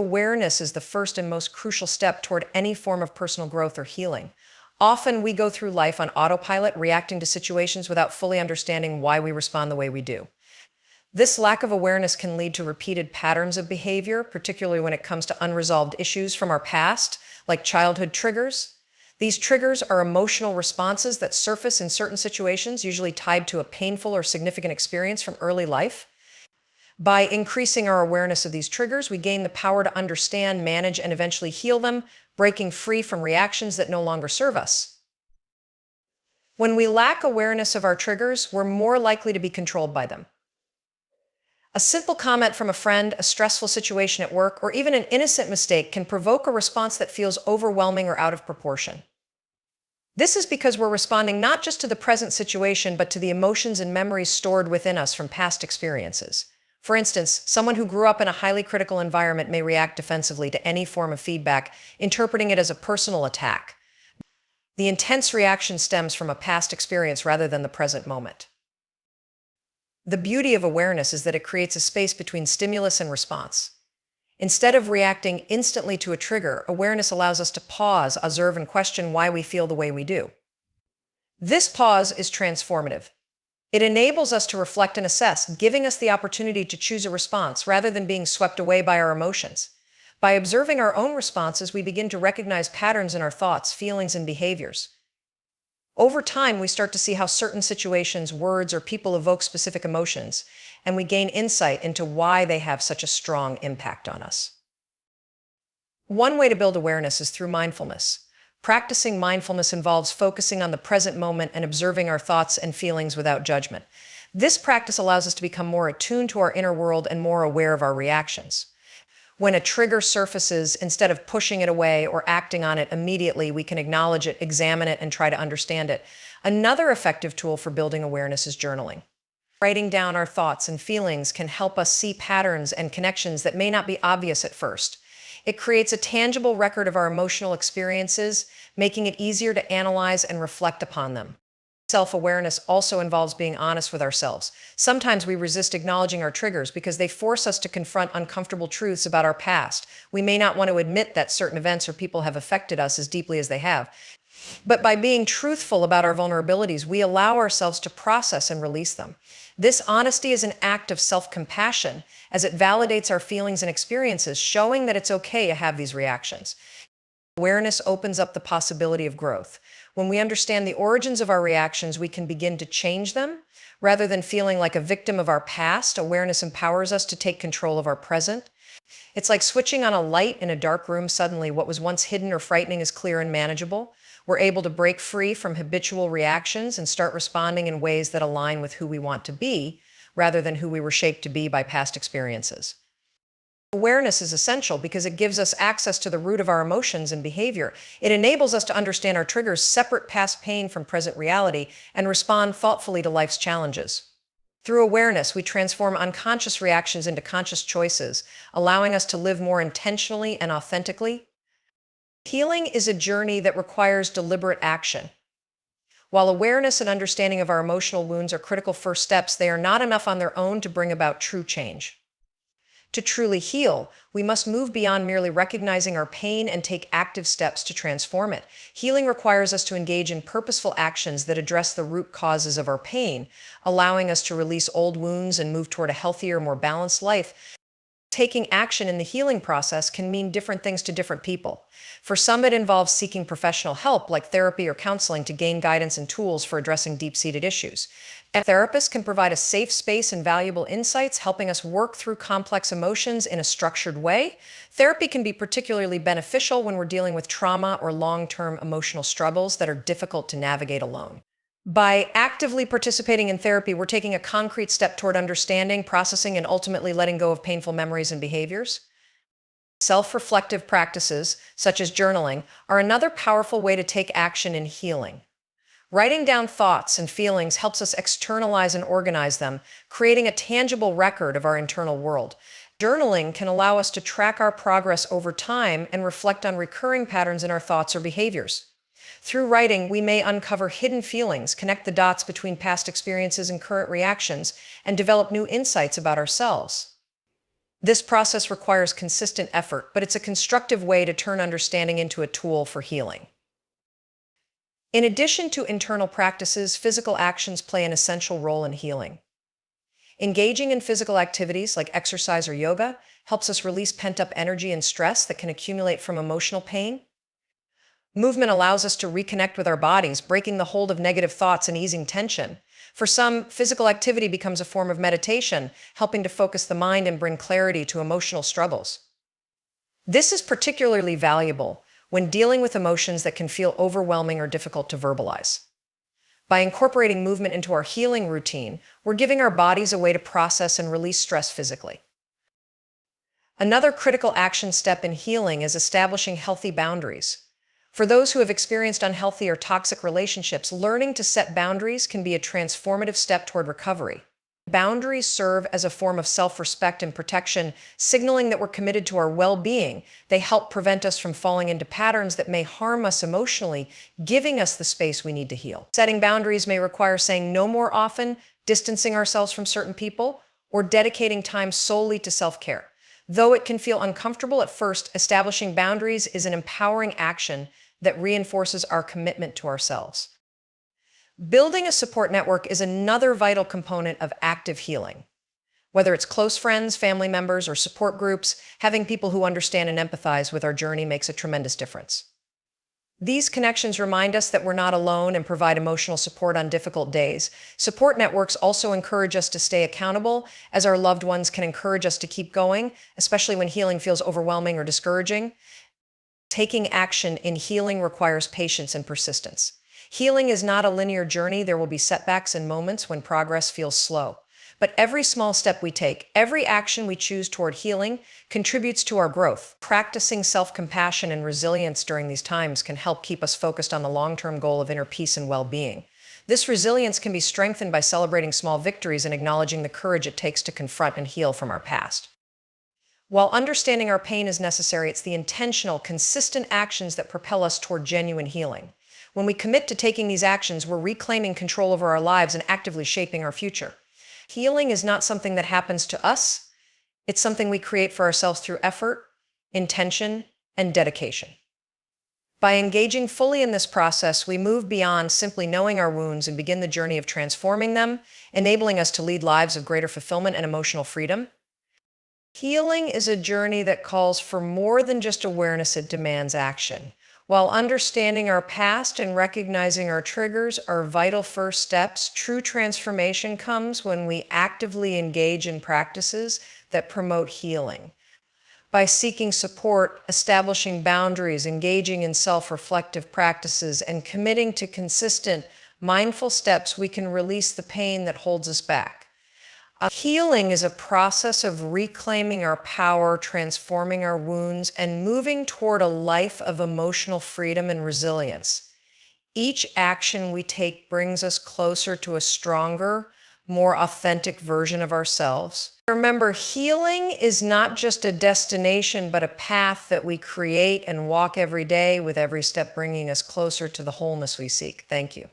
Awareness is the first and most crucial step toward any form of personal growth or healing. Often we go through life on autopilot, reacting to situations without fully understanding why we respond the way we do. This lack of awareness can lead to repeated patterns of behavior, particularly when it comes to unresolved issues from our past, like childhood triggers. These triggers are emotional responses that surface in certain situations, usually tied to a painful or significant experience from early life. By increasing our awareness of these triggers, we gain the power to understand, manage, and eventually heal them, breaking free from reactions that no longer serve us. When we lack awareness of our triggers, we're more likely to be controlled by them. A simple comment from a friend, a stressful situation at work, or even an innocent mistake can provoke a response that feels overwhelming or out of proportion. This is because we're responding not just to the present situation, but to the emotions and memories stored within us from past experiences. For instance, someone who grew up in a highly critical environment may react defensively to any form of feedback, interpreting it as a personal attack. The intense reaction stems from a past experience rather than the present moment. The beauty of awareness is that it creates a space between stimulus and response. Instead of reacting instantly to a trigger, awareness allows us to pause, observe, and question why we feel the way we do. This pause is transformative. It enables us to reflect and assess, giving us the opportunity to choose a response rather than being swept away by our emotions. By observing our own responses, we begin to recognize patterns in our thoughts, feelings, and behaviors. Over time, we start to see how certain situations, words, or people evoke specific emotions, and we gain insight into why they have such a strong impact on us. One way to build awareness is through mindfulness. Practicing mindfulness involves focusing on the present moment and observing our thoughts and feelings without judgment. This practice allows us to become more attuned to our inner world and more aware of our reactions. When a trigger surfaces, instead of pushing it away or acting on it immediately, we can acknowledge it, examine it, and try to understand it. Another effective tool for building awareness is journaling. Writing down our thoughts and feelings can help us see patterns and connections that may not be obvious at first. It creates a tangible record of our emotional experiences, making it easier to analyze and reflect upon them. Self-awareness also involves being honest with ourselves. Sometimes we resist acknowledging our triggers because they force us to confront uncomfortable truths about our past. We may not want to admit that certain events or people have affected us as deeply as they have. But by being truthful about our vulnerabilities, we allow ourselves to process and release them. This honesty is an act of self-compassion, as it validates our feelings and experiences, showing that it's okay to have these reactions. Awareness opens up the possibility of growth. When we understand the origins of our reactions, we can begin to change them. Rather than feeling like a victim of our past, awareness empowers us to take control of our present. It's like switching on a light in a dark room. Suddenly, what was once hidden or frightening is clear and manageable. We're able to break free from habitual reactions and start responding in ways that align with who we want to be, rather than who we were shaped to be by past experiences. Awareness is essential because it gives us access to the root of our emotions and behavior. It enables us to understand our triggers, separate past pain from present reality, and respond thoughtfully to life's challenges. Through awareness, we transform unconscious reactions into conscious choices, allowing us to live more intentionally and authentically. Healing is a journey that requires deliberate action. While awareness and understanding of our emotional wounds are critical first steps, they are not enough on their own to bring about true change. To truly heal, we must move beyond merely recognizing our pain and take active steps to transform it. Healing requires us to engage in purposeful actions that address the root causes of our pain, allowing us to release old wounds and move toward a healthier, more balanced life. Taking action in the healing process can mean different things to different people. For some, it involves seeking professional help, like therapy or counseling, to gain guidance and tools for addressing deep-seated issues. A therapist can provide a safe space and valuable insights, helping us work through complex emotions in a structured way. Therapy can be particularly beneficial when we're dealing with trauma or long-term emotional struggles that are difficult to navigate alone. By actively participating in therapy, we're taking a concrete step toward understanding, processing, and ultimately letting go of painful memories and behaviors. Self-reflective practices, such as journaling, are another powerful way to take action in healing. Writing down thoughts and feelings helps us externalize and organize them, creating a tangible record of our internal world. Journaling can allow us to track our progress over time and reflect on recurring patterns in our thoughts or behaviors. Through writing, we may uncover hidden feelings, connect the dots between past experiences and current reactions, and develop new insights about ourselves. This process requires consistent effort, but it's a constructive way to turn understanding into a tool for healing. In addition to internal practices, physical actions play an essential role in healing. Engaging in physical activities like exercise or yoga helps us release pent-up energy and stress that can accumulate from emotional pain. Movement allows us to reconnect with our bodies, breaking the hold of negative thoughts and easing tension. For some, physical activity becomes a form of meditation, helping to focus the mind and bring clarity to emotional struggles. This is particularly valuable when dealing with emotions that can feel overwhelming or difficult to verbalize. By incorporating movement into our healing routine, we're giving our bodies a way to process and release stress physically. Another critical action step in healing is establishing healthy boundaries. For those who have experienced unhealthy or toxic relationships, learning to set boundaries can be a transformative step toward recovery. Boundaries serve as a form of self-respect and protection, signaling that we're committed to our well-being. They help prevent us from falling into patterns that may harm us emotionally, giving us the space we need to heal. Setting boundaries may require saying no more often, distancing ourselves from certain people, or dedicating time solely to self-care. Though it can feel uncomfortable at first, establishing boundaries is an empowering action that reinforces our commitment to ourselves. Building a support network is another vital component of active healing. Whether it's close friends, family members, or support groups, having people who understand and empathize with our journey makes a tremendous difference. These connections remind us that we're not alone and provide emotional support on difficult days. Support networks also encourage us to stay accountable, as our loved ones can encourage us to keep going, especially when healing feels overwhelming or discouraging. Taking action in healing requires patience and persistence. Healing is not a linear journey. There will be setbacks and moments when progress feels slow. But every small step we take, every action we choose toward healing, contributes to our growth. Practicing self-compassion and resilience during these times can help keep us focused on the long-term goal of inner peace and well-being. This resilience can be strengthened by celebrating small victories and acknowledging the courage it takes to confront and heal from our past. While understanding our pain is necessary, it's the intentional, consistent actions that propel us toward genuine healing. When we commit to taking these actions, we're reclaiming control over our lives and actively shaping our future. Healing is not something that happens to us. It's something we create for ourselves through effort, intention, and dedication. By engaging fully in this process, we move beyond simply knowing our wounds and begin the journey of transforming them, enabling us to lead lives of greater fulfillment and emotional freedom. Healing is a journey that calls for more than just awareness. It demands action. While understanding our past and recognizing our triggers are vital first steps, true transformation comes when we actively engage in practices that promote healing. By seeking support, establishing boundaries, engaging in self-reflective practices, and committing to consistent, mindful steps, we can release the pain that holds us back. Healing is a process of reclaiming our power, transforming our wounds, and moving toward a life of emotional freedom and resilience. Each action we take brings us closer to a stronger, more authentic version of ourselves. Remember, healing is not just a destination, but a path that we create and walk every day, with every step bringing us closer to the wholeness we seek. Thank you.